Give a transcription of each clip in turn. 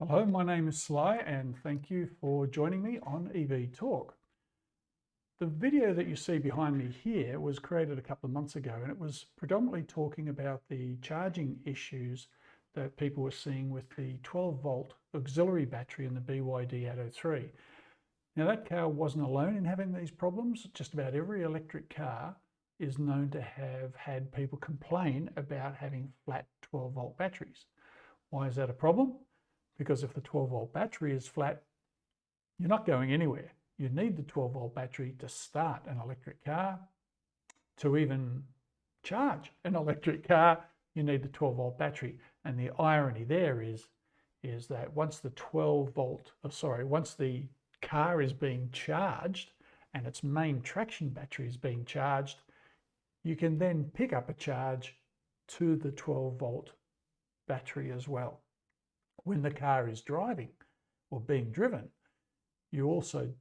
Hello, my name is Sly and thank you for joining me on EV Talk. The video that you see behind me here was created a couple of months ago, and it was predominantly talking about the charging issues that people were seeing with the 12-volt auxiliary battery in the BYD Atto 3. Now, that car wasn't alone in having these problems. Just about every electric car is known to have had people complain about having flat 12-volt batteries. Why is that a problem? Because if the 12-volt battery is flat, you're not going anywhere. You need the 12-volt battery to start an electric car. To even charge an electric car, you need the 12-volt battery. And the irony there is that once the once the car is being charged and its main traction battery is being charged, you can then pick up a charge to the 12-volt battery as well. When the car is driving or being driven, you also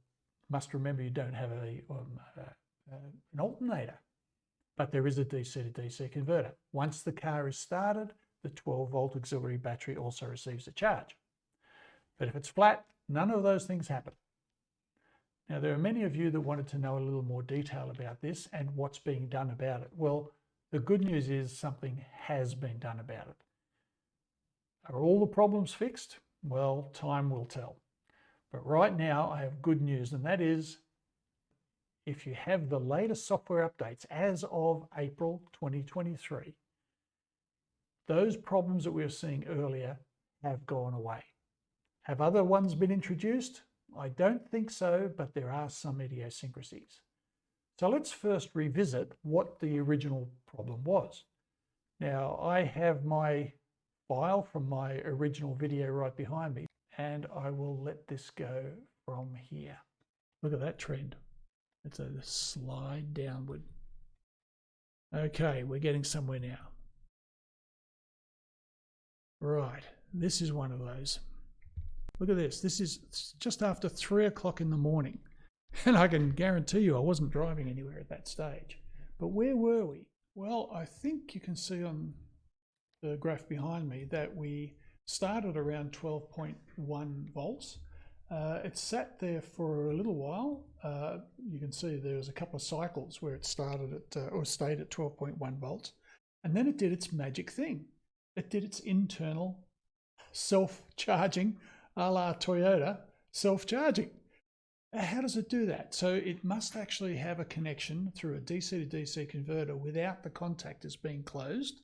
must remember you don't have an alternator, but there is a DC to DC converter. Once the car is started, the 12-volt auxiliary battery also receives a charge. But if it's flat, none of those things happen. Now, there are many of you that wanted to know a little more detail about this and what's being done about it. Well, the good news is something has been done about it. Are all the problems fixed? Well, time will tell. But right now I have good news, and that is if you have the latest software updates as of April 2023, those problems that we were seeing earlier have gone away. Have other ones been introduced? I don't think so, but there are some idiosyncrasies. So let's first revisit what the original problem was. Now, I have my file from my original video right behind me, and I will let this go from here. Look at that trend. It's a slide downward. Okay, we're getting somewhere now. Right, this is one of those. Look at this. This is just after 3 o'clock in the morning, and I can guarantee you I wasn't driving anywhere at that stage. But where were we? Well, I think you can see on the graph behind me that we started around 12.1 volts. It sat there for a little while. You can see there was a couple of cycles where it started at or stayed at 12.1 volts, and then it did its magic thing. It did its internal self-charging, a la Toyota self-charging. How does it do that? So it must actually have a connection through a DC to DC converter without the contactors being closed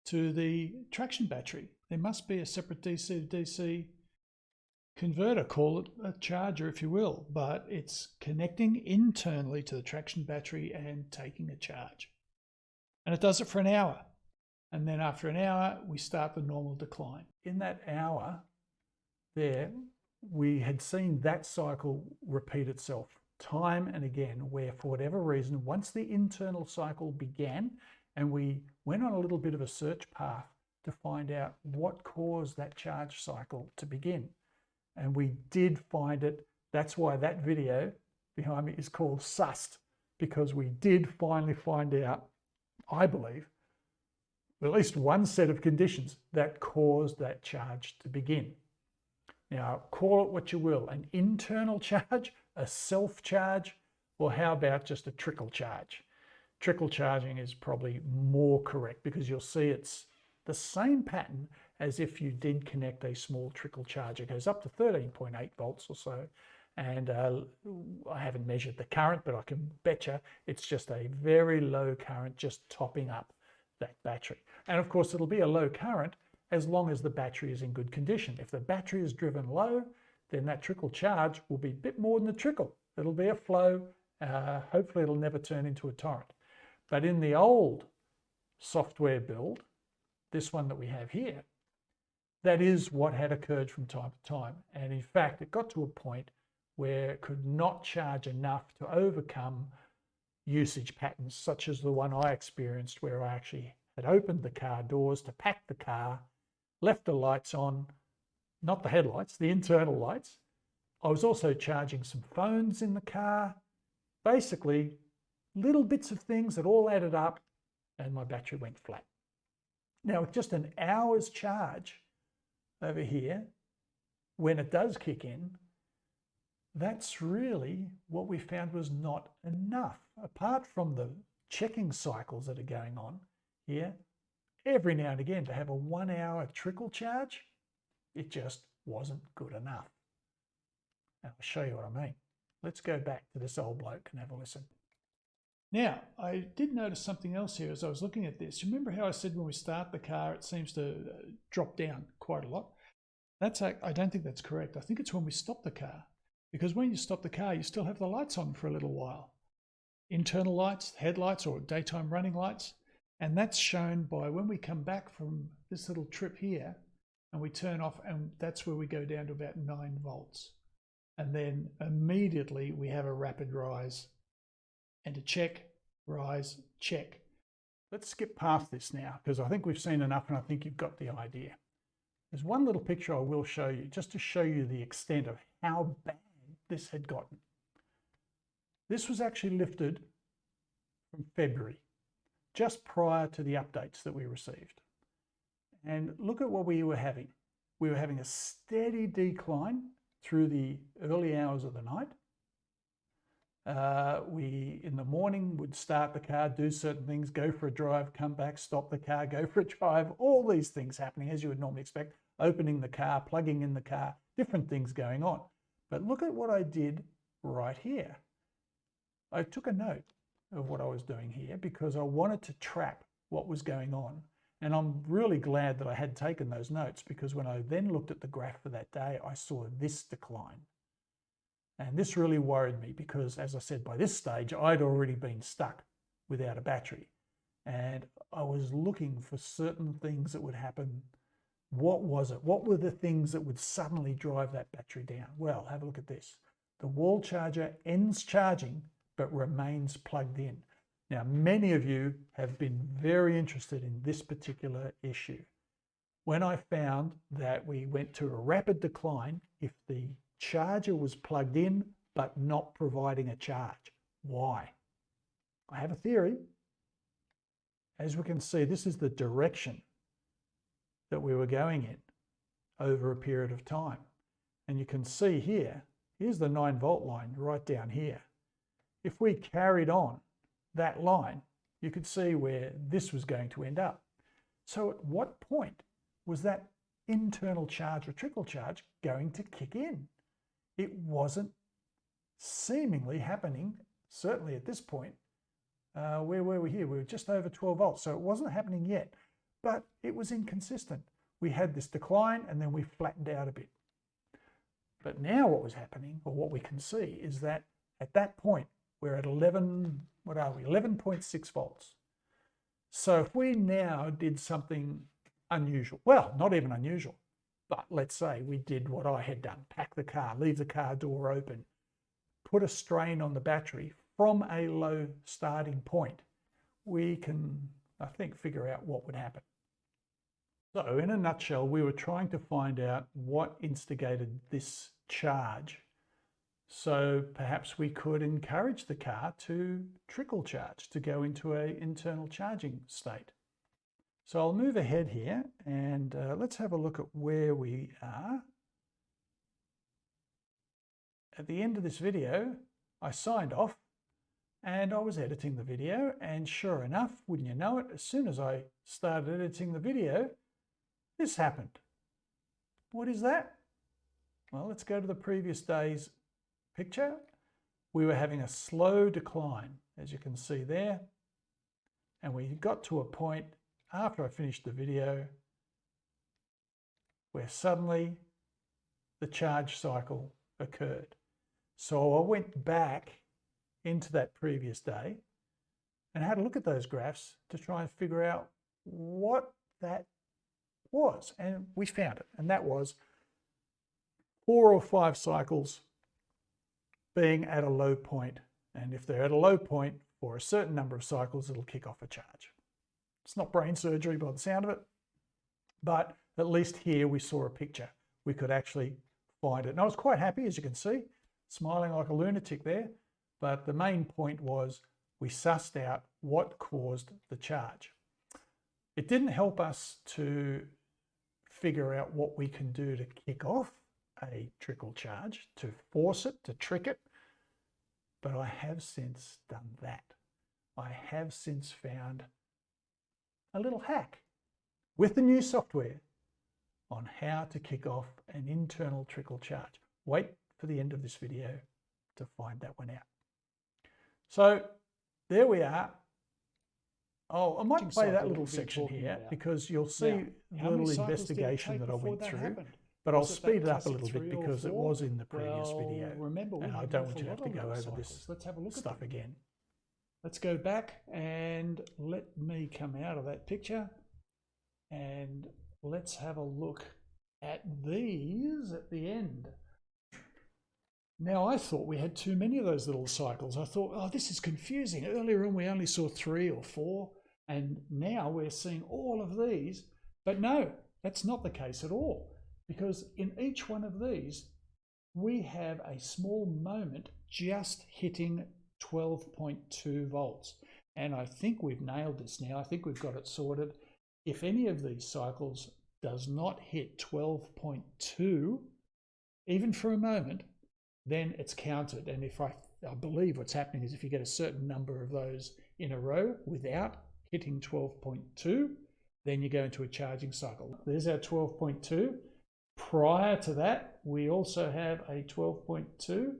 to the traction battery. There must be a separate DC to DC converter, call it a charger if you will, but it's connecting internally to the traction battery and taking a charge. And it does it for an hour. And then after an hour, we start the normal decline. In that hour there, we had seen that cycle repeat itself time and again, where for whatever reason, once the internal cycle began, and we went on a little bit of a search path to find out what caused that charge cycle to begin. And we did find it. That's why that video behind me is called Sussed, because we did finally find out, I believe, at least one set of conditions that caused that charge to begin. Now, call it what you will, an internal charge, a self-charge, or how about just a trickle charge? Trickle charging is probably more correct because you'll see it's the same pattern as if you did connect a small trickle charger. It goes up to 13.8 volts or so. And I haven't measured the current, but I can bet you it's just a very low current just topping up that battery. And of course, it'll be a low current as long as the battery is in good condition. If the battery is driven low, then that trickle charge will be a bit more than a trickle. It'll be a flow. Hopefully it'll never turn into a torrent. But in the old software build, this one that we have here, that is what had occurred from time to time. And in fact, it got to a point where it could not charge enough to overcome usage patterns such as the one I experienced, where I actually had opened the car doors to pack the car, left the lights on, not the headlights, the internal lights. I was also charging some phones in the car. Basically, little bits of things that all added up, and my battery went flat. Now, with just an hour's charge over here, when it does kick in, that's really what we found was not enough. Apart from the checking cycles that are going on here, every now and again to have a 1 hour trickle charge, it just wasn't good enough. And I'll show you what I mean. Let's go back to this old bloke and have a listen. Now, I did notice something else here as I was looking at this. Remember how I said when we start the car, it seems to drop down quite a lot? I don't think that's correct. I think it's when we stop the car. Because when you stop the car, you still have the lights on for a little while. Internal lights, headlights, or daytime running lights. And that's shown by when we come back from this little trip here and we turn off, and that's where we go down to about 9 volts. And then immediately we have a rapid rise and a check, rise, check. Let's skip past this now because I think we've seen enough and I think you've got the idea. There's one little picture I will show you just to show you the extent of how bad this had gotten. This was actually lifted from February, just prior to the updates that we received. And look at what we were having. We were having a steady decline through the early hours of the night. We, in the morning, would start the car, do certain things, go for a drive, come back, stop the car, go for a drive, all these things happening as you would normally expect, opening the car, plugging in the car, different things going on. But look at what I did right here. I took a note of what I was doing here because I wanted to track what was going on. And I'm really glad that I had taken those notes because when I then looked at the graph for that day, I saw this decline. And this really worried me because, as I said, by this stage, I'd already been stuck without a battery. And I was looking for certain things that would happen. What was it? What were the things that would suddenly drive that battery down? Well, have a look at this. The wall charger ends charging, but remains plugged in. Now, many of you have been very interested in this particular issue. When I found that we went to a rapid decline if the charger was plugged in, but not providing a charge. Why? I have a theory. As we can see, this is the direction that we were going in over a period of time. And you can see here, here's the 9 volt line right down here. If we carried on that line, you could see where this was going to end up. So at what point was that internal charge or trickle charge going to kick in? It wasn't seemingly happening, certainly at this point. Where were we here? We were just over 12 volts, so it wasn't happening yet. But it was inconsistent. We had this decline and then we flattened out a bit. But now what was happening, or what we can see, is that at that point, we're at 11.6 volts. So if we now did something unusual, well, not even unusual, but let's say we did what I had done, pack the car, leave the car door open, put a strain on the battery from a low starting point, we can, I think, figure out what would happen. So in a nutshell, we were trying to find out what instigated this charge. So perhaps we could encourage the car to trickle charge, to go into an internal charging state. So I'll move ahead here and let's have a look at where we are. At the end of this video, I signed off and I was editing the video, and sure enough, wouldn't you know it, as soon as I started editing the video, this happened. What is that? Well, let's go to the previous day's picture. We were having a slow decline, as you can see there, and we got to a point after I finished the video where suddenly the charge cycle occurred. So I went back into that previous day and had a look at those graphs to try and figure out what that was. And we found it. And that was 4 or 5 cycles being at a low point. And if they're at a low point for a certain number of cycles, it'll kick off a charge. It's not brain surgery by the sound of it, but at least here we saw a picture. We could actually find it. And I was quite happy, as you can see, smiling like a lunatic there. But the main point was we sussed out what caused the charge. It didn't help us to figure out what we can do to kick off a trickle charge, to force it, to trick it. But I have since done that. I have since found a little hack with the new software on how to kick off an internal trickle charge. Wait for the end of this video to find that one out. So there we are. Oh, I might play that little section here because you'll see the little investigation that I went through, but I'll speed it up a little bit because it was in the previous video. And I don't want you to have to go over this stuff again. Let's go back and let me come out of that picture and let's have a look at these at the end. Now, I thought we had too many of those little cycles. I thought, oh, this is confusing. Earlier on, we only saw 3 or 4, and now we're seeing all of these. But no, that's not the case at all, because in each one of these, we have a small moment just hitting 12.2 volts. And I think we've nailed this now. I think we've got it sorted. If any of these cycles does not hit 12.2, even for a moment, then it's counted. And if I believe what's happening is if you get a certain number of those in a row without hitting 12.2, then you go into a charging cycle. There's our 12.2. Prior to that, we also have a 12.2.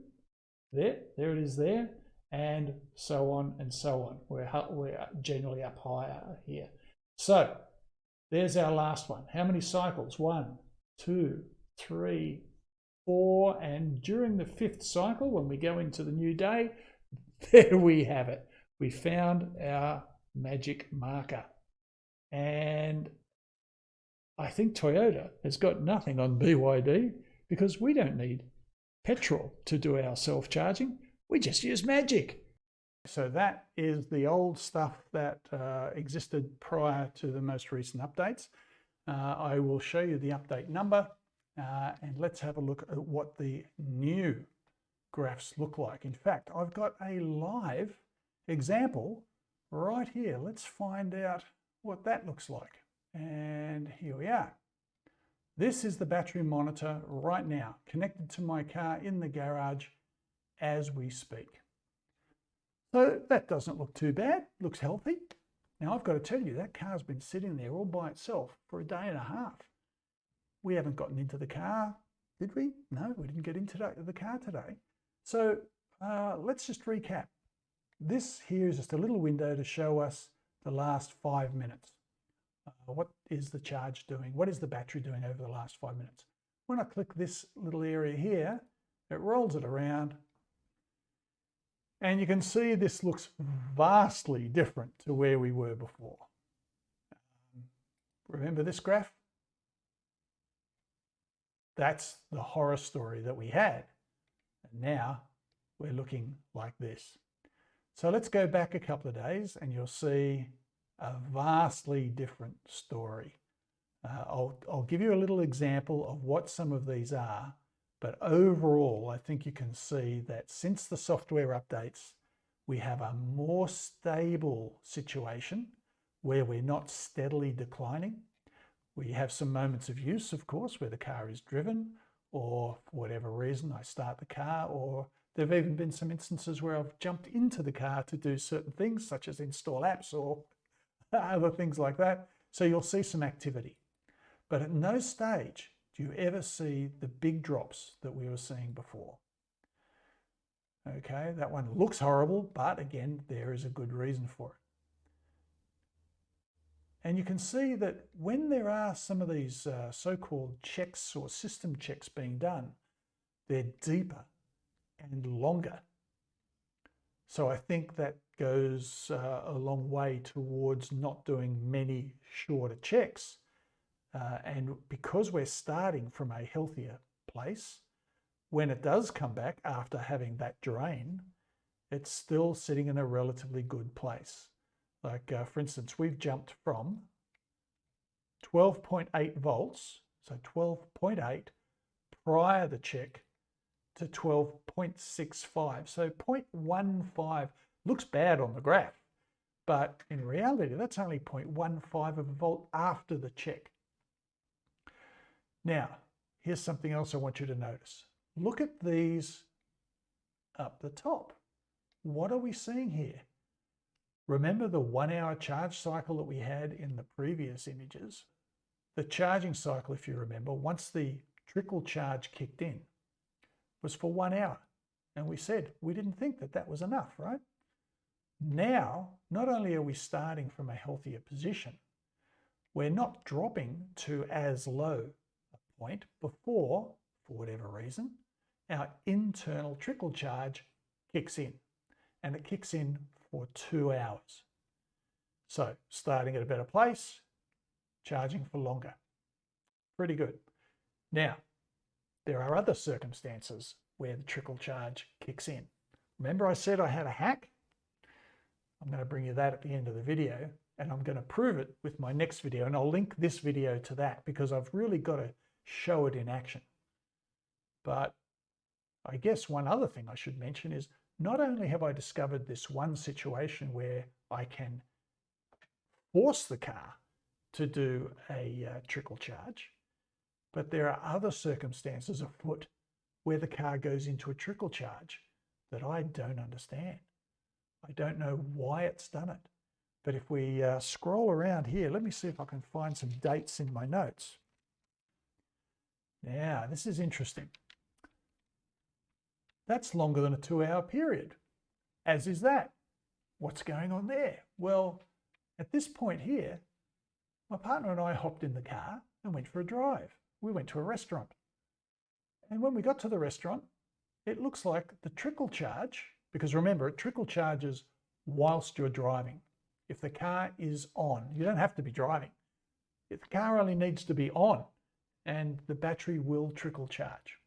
There it is there, and so on and so on. We're generally up higher here. So there's our last one. How many cycles? 1, 2, 3, 4, and during the 5th cycle, when we go into the new day, there we have it. We found our magic marker. And I think Toyota has got nothing on BYD because we don't need petrol to do our self-charging. We just use magic. So that is the old stuff that existed prior to the most recent updates. I will show you the update number. And let's have a look at what the new graphs look like. In fact, I've got a live example right here. Let's find out what that looks like. And here we are. This is the battery monitor right now, connected to my car in the garage as we speak. So that doesn't look too bad, looks healthy. Now I've got to tell you, that car's been sitting there all by itself for a day and a half. We haven't gotten into the car, did we? No, we didn't get into the car today. So let's just recap. This here is just a little window to show us the last 5 minutes. What is the charge doing? What is the battery doing over the last 5 minutes? When I click this little area here, it rolls it around. And you can see this looks vastly different to where we were before. Remember this graph? That's the horror story that we had. And now we're looking like this. So let's go back a couple of days and you'll see a vastly different story. I'll give you a little example of what some of these are, but overall, I think you can see that since the software updates, we have a more stable situation where we're not steadily declining. We have some moments of use, of course, where the car is driven, or for whatever reason, I start the car, or there have even been some instances where I've jumped into the car to do certain things, such as install apps or other things like that. So you'll see some activity. But at no stage do you ever see the big drops that we were seeing before. Okay, that one looks horrible, but again, there is a good reason for it. And you can see that when there are some of these so-called checks or system checks being done, they're deeper and longer. So I think that goes a long way towards not doing many shorter checks. And because we're starting from a healthier place, when it does come back after having that drain, it's still sitting in a relatively good place. Like, for instance, we've jumped from 12.8 volts, so 12.8 prior to the check, to 12.65. So 0.15 looks bad on the graph, but in reality, that's only 0.15 of a volt after the check. Now, here's something else I want you to notice. Look at these up the top. What are we seeing here? Remember the 1 hour charge cycle that we had in the previous images? The charging cycle, if you remember, once the trickle charge kicked in, was for 1 hour. And we said we didn't think that that was enough, right? Now, not only are we starting from a healthier position, we're not dropping to as low a point before, for whatever reason, our internal trickle charge kicks in. And it kicks in for 2 hours. So starting at a better place, charging for longer. Pretty good. Now, there are other circumstances where the trickle charge kicks in. Remember I said I had a hack? I'm going to bring you that at the end of the video, and I'm going to prove it with my next video, and I'll link this video to that because I've really got to show it in action. But I guess one other thing I should mention is not only have I discovered this one situation where I can force the car to do a trickle charge, but there are other circumstances afoot where the car goes into a trickle charge that I don't understand. I don't know why it's done it. But if we scroll around here, let me see if I can find some dates in my notes. Now, this is interesting. That's longer than a 2 hour period, as is that. What's going on there? Well, at this point here, my partner and I hopped in the car and went for a drive. We went to a restaurant. And when we got to the restaurant, it looks like the trickle charge, because remember, it trickle charges whilst you're driving. If the car is on, you don't have to be driving. If the car only needs to be on, and the battery will trickle charge.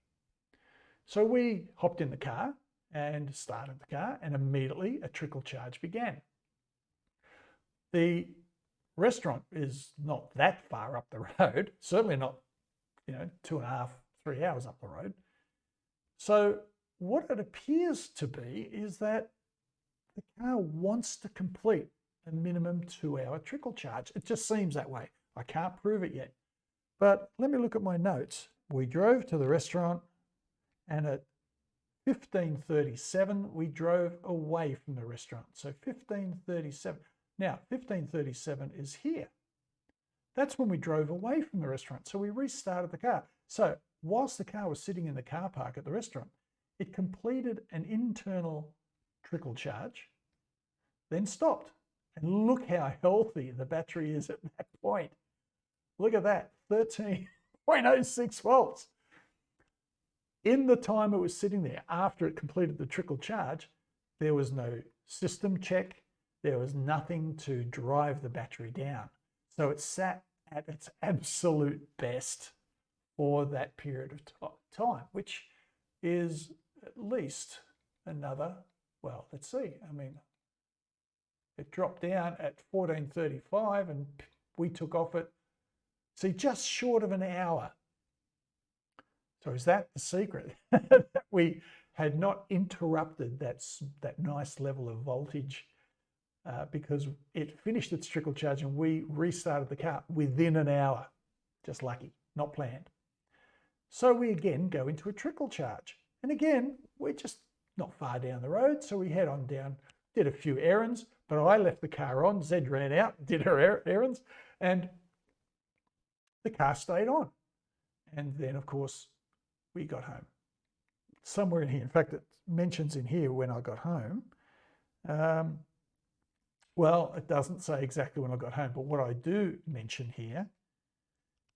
So we hopped in the car and started the car, and immediately a trickle charge began. The restaurant is not that far up the road, certainly not, 2.5, 3 hours up the road. So what it appears to be is that the car wants to complete a minimum 2 hour trickle charge. It just seems that way. I can't prove it yet. But let me look at my notes. We drove to the restaurant, and at 15:37, we drove away from the restaurant. So 15:37. Now, 15:37 is here. That's when we drove away from the restaurant. So we restarted the car. So whilst the car was sitting in the car park at the restaurant, it completed an internal trickle charge, then stopped. And look how healthy the battery is at that point. Look at that, 13.06 volts. In the time it was sitting there, after it completed the trickle charge, there was no system check. There was nothing to drive the battery down. So it sat at its absolute best for that period of time, which is at least another, well, let's see. I mean, it dropped down at 14:35 and we took off at, see, just short of an hour. So is that the secret? That we had not interrupted that nice level of voltage because it finished its trickle charge and we restarted the car within an hour. Just lucky, not planned. So we again go into a trickle charge. And again, we're just not far down the road. So we head on down, did a few errands, but I left the car on. Zed ran out, did her errands, and the car stayed on. And then, of course, we got home. Somewhere in here, in fact, it mentions in here when I got home. Well, it doesn't say exactly when I got home, but what I do mention here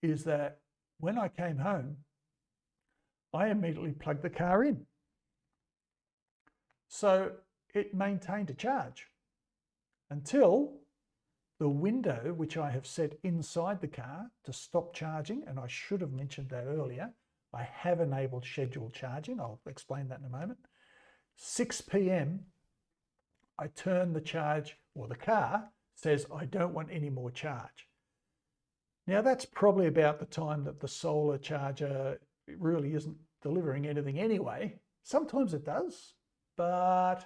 is that when I came home, I immediately plugged the car in. So it maintained a charge until the window, which I have set inside the car to stop charging, and I should have mentioned that earlier. I have enabled scheduled charging. I'll explain that in a moment. 6 p.m, I turn the charge, or the car says, I don't want any more charge. Now that's probably about the time that the solar charger really isn't delivering anything anyway. Sometimes it does, but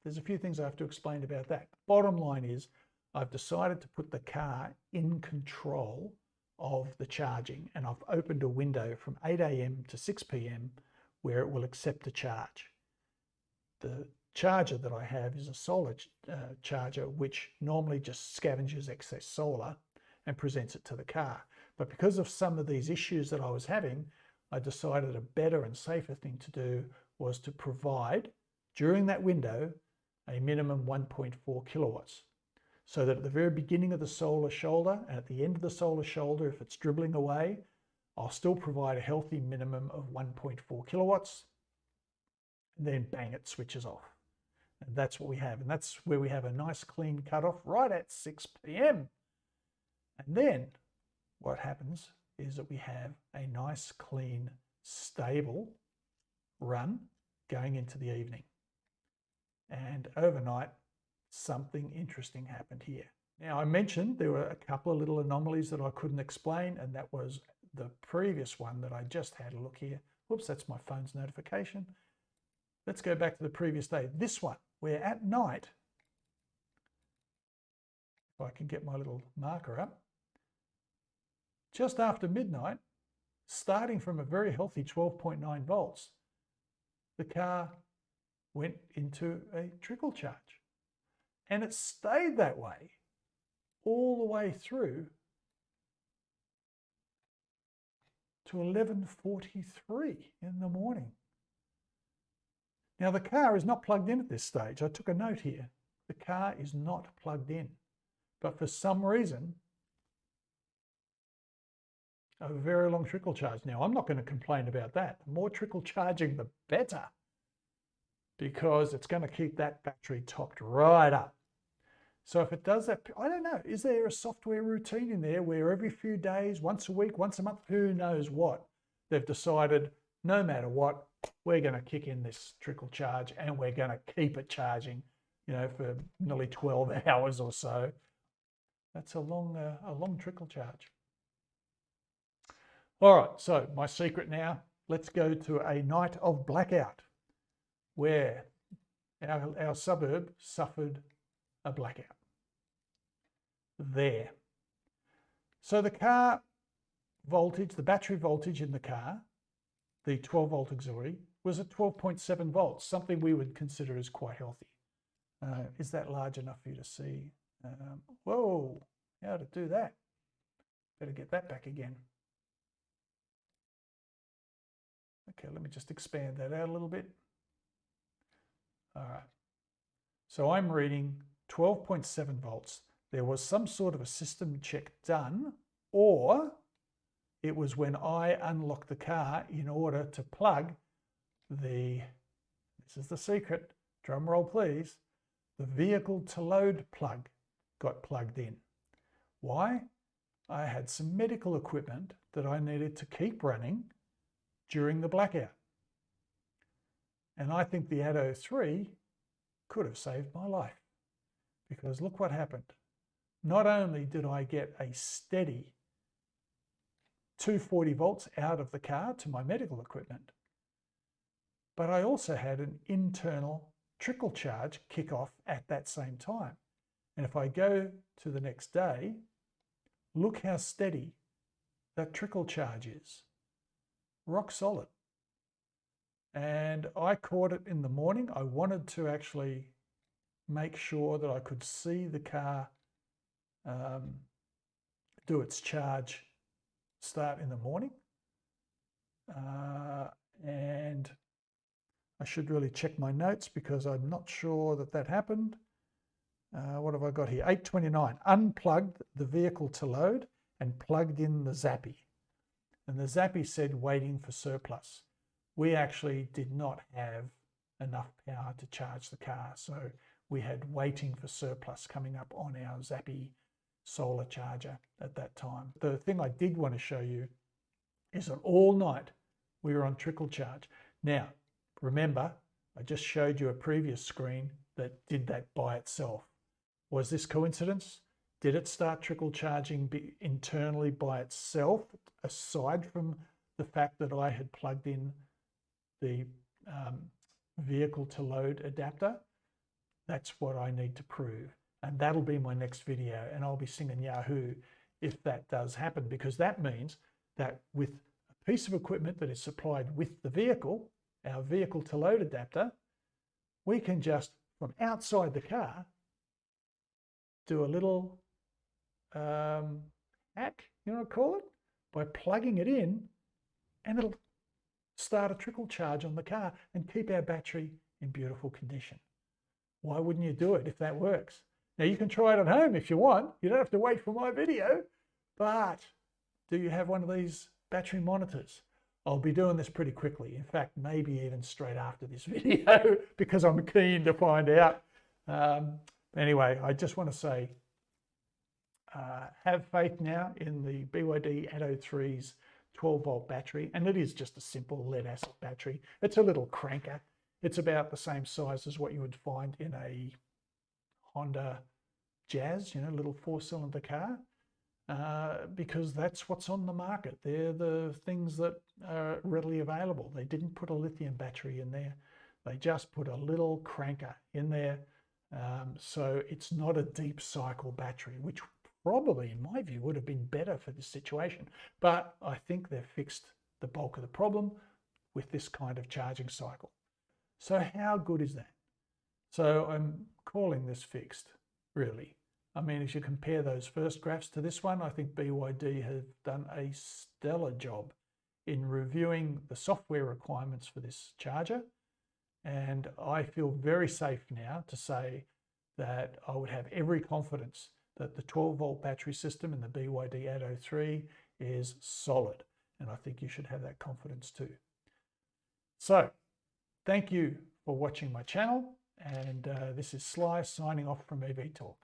there's a few things I have to explain about that. Bottom line is, I've decided to put the car in control of the charging, and I've opened a window from 8 a.m. to 6 p.m. where it will accept a charge. The charger that I have is a solar charger, which normally just scavenges excess solar and presents it to the car. But because of some of these issues that I was having, I decided a better and safer thing to do was to provide, during that window, a minimum 1.4 kilowatts. So that at the very beginning of the solar shoulder and at the end of the solar shoulder, if it's dribbling away, I'll still provide a healthy minimum of 1.4 kilowatts. And then bang, it switches off. And that's what we have. And that's where we have a nice clean cutoff right at 6 p.m. And then what happens is that we have a nice, clean, stable run going into the evening. And overnight, something interesting happened here. Now, I mentioned there were a couple of little anomalies that I couldn't explain, and that was the previous one that I just had a look here. Whoops, that's my phone's notification. Let's go back to the previous day. This one, where at night, if I can get my little marker up, just after midnight, starting from a very healthy 12.9 volts, the car went into a trickle charge. And it stayed that way all the way through to 11:43 in the morning. Now the car is not plugged in at this stage. I took a note here. The car is not plugged in. But for some reason, a very long trickle charge. Now I'm not going to complain about that. The more trickle charging, the better, because it's going to keep that battery topped right up. So if it does that, I don't know, is there a software routine in there where every few days, once a week, once a month, who knows what, they've decided no matter what, we're going to kick in this trickle charge and we're going to keep it charging, for nearly 12 hours or so. That's a long trickle charge. All right, so my secret now, let's go to a night of blackout where our suburb suffered a blackout. There. So the car voltage, the battery voltage in the car, the 12 volt auxiliary, was at 12.7 volts, something we would consider as quite healthy. Is that large enough for you to see? Whoa, how to do that? Better get that back again. Okay, let me just expand that out a little bit. All right. So I'm reading 12.7 volts. There was some sort of a system check done, or it was when I unlocked the car in order to plug this is the secret, drum roll please, the vehicle to load plug got plugged in. Why? I had some medical equipment that I needed to keep running during the blackout. And I think the Atto 3 could have saved my life, because look what happened. Not only did I get a steady 240 volts out of the car to my medical equipment, but I also had an internal trickle charge kick off at that same time. And if I go to the next day, look how steady that trickle charge is. Rock solid. And I caught it in the morning. I wanted to actually make sure that I could see the car do its charge start in the morning. And I should really check my notes because I'm not sure that happened. What have I got here? 8:29, unplugged the vehicle to load and plugged in the Zappy. And the Zappy said waiting for surplus. We actually did not have enough power to charge the car. So we had waiting for surplus coming up on our Zappy solar charger at that time. The thing I did want to show you is that all night we were on trickle charge. Now, remember, I just showed you a previous screen that did that by itself. Was this coincidence? Did it start trickle charging internally by itself, aside from the fact that I had plugged in the vehicle to load adapter? That's what I need to prove. And that'll be my next video. And I'll be singing Yahoo if that does happen, because that means that with a piece of equipment that is supplied with the vehicle, our vehicle to load adapter, we can just, from outside the car, do a little hack, you know what I call it? By plugging it in, and it'll start a trickle charge on the car and keep our battery in beautiful condition. Why wouldn't you do it if that works? Now you can try it at home if you want. You don't have to wait for my video, but do you have one of these battery monitors? I'll be doing this pretty quickly. In fact, maybe even straight after this video because I'm keen to find out. Anyway, I just want to say, have faith now in the BYD Atto 3's 12-volt battery, and it is just a simple lead acid battery. It's a little cranker. It's about the same size as what you would find in a Honda Jazz, you know, little 4-cylinder car, because that's what's on the market. They're the things that are readily available. They didn't put a lithium battery in there. They just put a little cranker in there. So it's not a deep cycle battery, which probably, in my view, would have been better for this situation. But I think they've fixed the bulk of the problem with this kind of charging cycle. So how good is that? So I'm calling this fixed, really. I mean, if you compare those first graphs to this one, I think BYD have done a stellar job in reviewing the software requirements for this charger. And I feel very safe now to say that I would have every confidence that the 12-volt battery system in the BYD Atto 3 is solid. And I think you should have that confidence too. So, thank you for watching my channel. And this is Sly signing off from EV Talk.